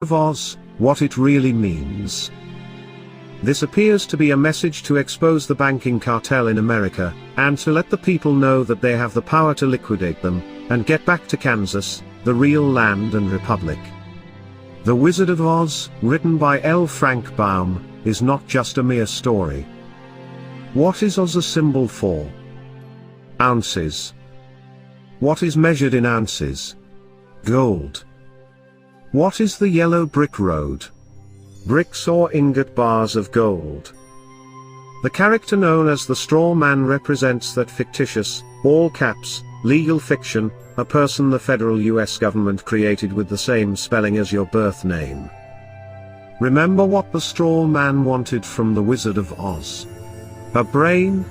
of Oz, what it really means. This appears to be a message to expose the banking cartel in America, and to let the people know that they have the power to liquidate them, and get back to Kansas, the real land and republic. The Wizard of Oz, written by L. Frank Baum, is not just a mere story. What is Oz a symbol for? Ounces. What is measured in ounces? Gold. What is the yellow brick road? Bricks or ingot bars of gold. The character known as the Straw Man represents that fictitious, all caps, legal fiction, a person the federal US government created with the same spelling as your birth name. Remember what the Straw Man wanted from the Wizard of Oz? A brain?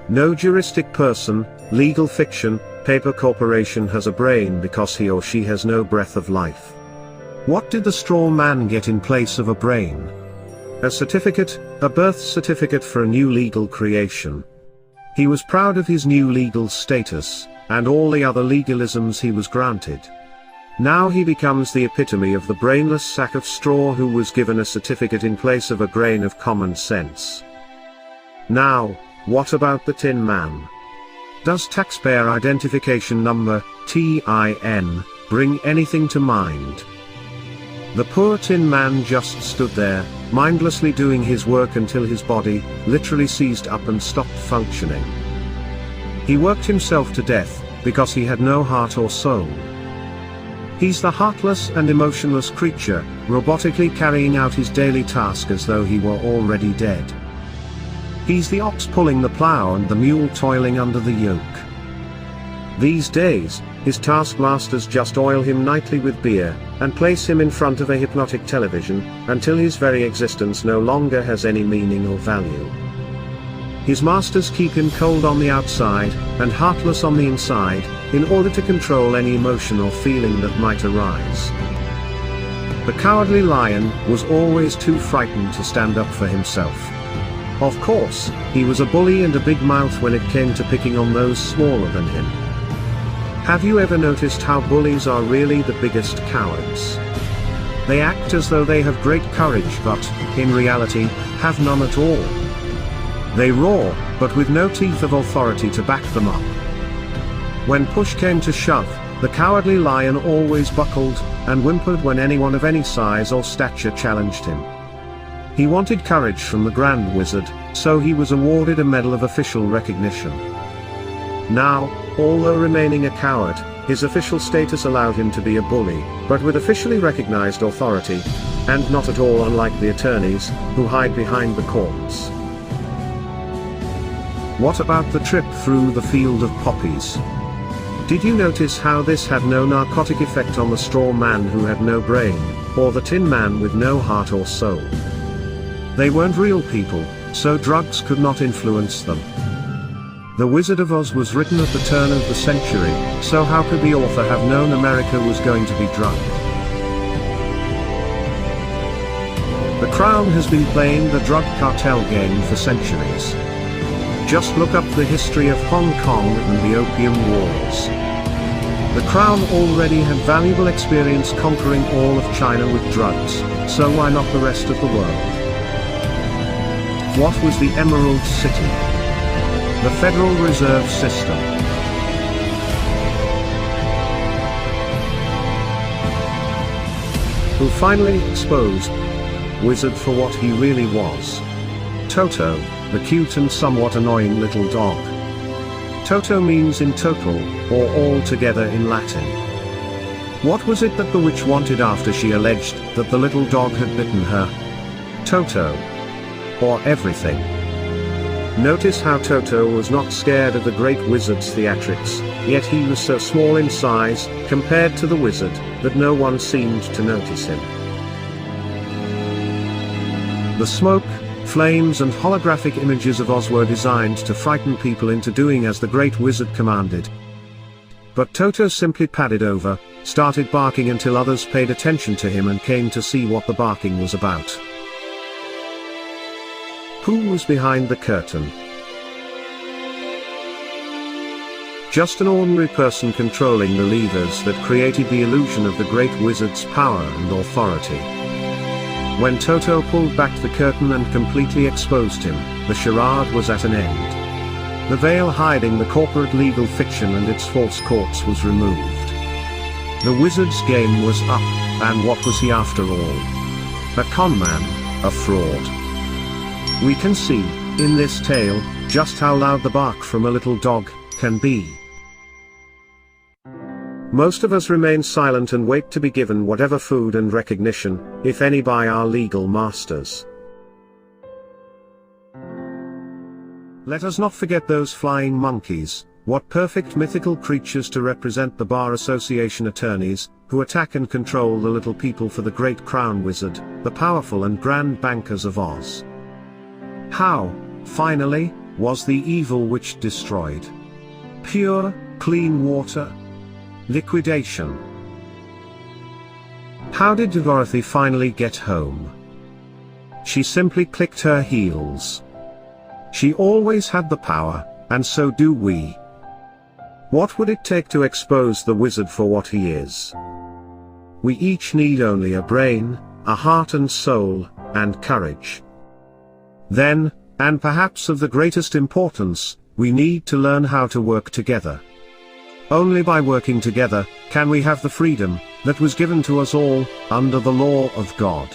No juristic person, legal fiction, paper corporation has a brain because he or she has no breath of life. What did the Straw Man get in place of a brain? A certificate, a birth certificate for a new legal creation. He was proud of his new legal status, and all the other legalisms he was granted. Now he becomes the epitome of the brainless sack of straw who was given a certificate in place of a grain of common sense. Now, what about the Tin Man? Does taxpayer identification number, TIN, bring anything to mind? The poor Tin Man just stood there, mindlessly doing his work until his body, literally seized up and stopped functioning. He worked himself to death, because he had no heart or soul. He's the heartless and emotionless creature, robotically carrying out his daily task as though he were already dead. He's the ox pulling the plow and the mule toiling under the yoke. These days, his taskmasters just oil him nightly with beer, and place him in front of a hypnotic television, until his very existence no longer has any meaning or value. His masters keep him cold on the outside, and heartless on the inside, in order to control any emotion or feeling that might arise. The Cowardly Lion was always too frightened to stand up for himself. Of course, he was a bully and a big mouth when it came to picking on those smaller than him. Have you ever noticed how bullies are really the biggest cowards? They act as though they have great courage but, in reality, have none at all. They roar, but with no teeth of authority to back them up. When push came to shove, the Cowardly Lion always buckled, and whimpered when anyone of any size or stature challenged him. He wanted courage from the Grand Wizard, so he was awarded a medal of official recognition. Now, although remaining a coward, his official status allowed him to be a bully, but with officially recognized authority, and not at all unlike the attorneys, who hide behind the courts. What about the trip through the field of poppies? Did you notice how this had no narcotic effect on the Straw Man who had no brain, or the Tin Man with no heart or soul? They weren't real people, so drugs could not influence them. The Wizard of Oz was written at the turn of the century, so how could the author have known America was going to be drugged? The Crown has been playing the drug cartel game for centuries. Just look up the history of Hong Kong and the Opium Wars. The Crown already had valuable experience conquering all of China with drugs, so why not the rest of the world? What was the Emerald City? The Federal Reserve System. Who finally exposed Wizard for what he really was. Toto, the cute and somewhat annoying little dog. Toto means in total, or altogether in Latin. What was it that the witch wanted after she alleged that the little dog had bitten her? Toto. Or everything. Notice how Toto was not scared of the great wizard's theatrics, yet he was so small in size, compared to the wizard, that no one seemed to notice him. The smoke, flames and holographic images of Oz were designed to frighten people into doing as the great wizard commanded. But Toto simply padded over, started barking until others paid attention to him and came to see what the barking was about. Who was behind the curtain? Just an ordinary person controlling the levers that created the illusion of the great wizard's power and authority. When Toto pulled back the curtain and completely exposed him, the charade was at an end. The veil hiding the corporate legal fiction and its false courts was removed. The wizard's game was up, and what was he after all? A conman, a fraud. We can see, in this tale, just how loud the bark from a little dog can be. Most of us remain silent and wait to be given whatever food and recognition, if any, by our legal masters. Let us not forget those flying monkeys. What perfect mythical creatures to represent the Bar Association attorneys, who attack and control the little people for the great crown wizard, the powerful and grand bankers of Oz. How, finally, was the evil witch destroyed? Pure, clean water? Liquidation. How did Dorothy finally get home? She simply clicked her heels. She always had the power, and so do we. What would it take to expose the wizard for what he is? We each need only a brain, a heart and soul, and courage. Then, and perhaps of the greatest importance, we need to learn how to work together. Only by working together, can we have the freedom that was given to us all, under the law of God.